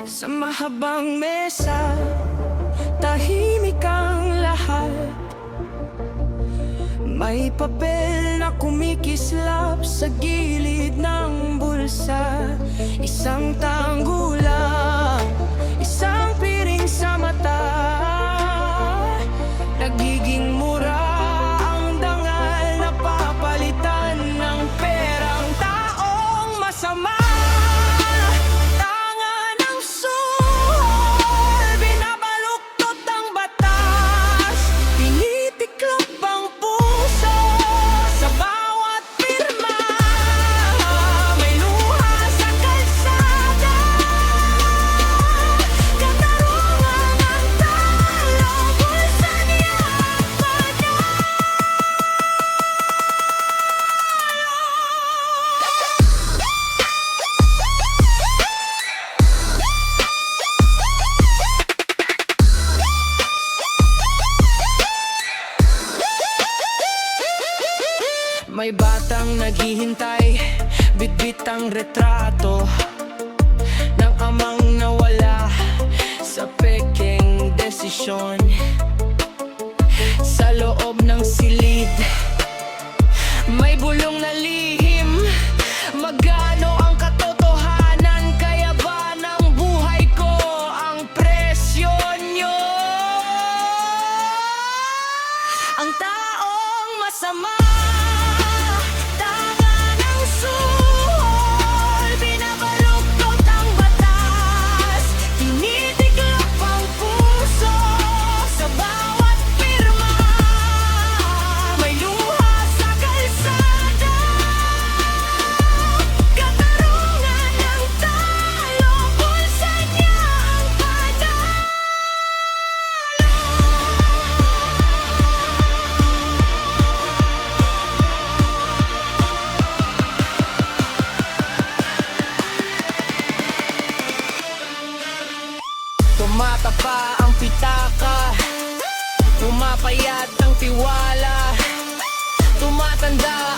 Sa mahabang mesa, tahimik ang lahat. May papel na kumikislap sa gilid ng bulsa. Isang tanggulang, isang piring sa mata. Nagiging mura ang dangal na papalitan ng perang taong masama. May batang naghihintay, bitbit ang retrato ng amang nawala sa pekeng desisyon. Sa loob ng silid, may bulong na lihim. Magkano ang katotohanan? Kaya ba ng buhay ko ang presyo nyo? Ang taong masama, tumatapa ang pitaka, pumapayat ang tiwala, tumatanda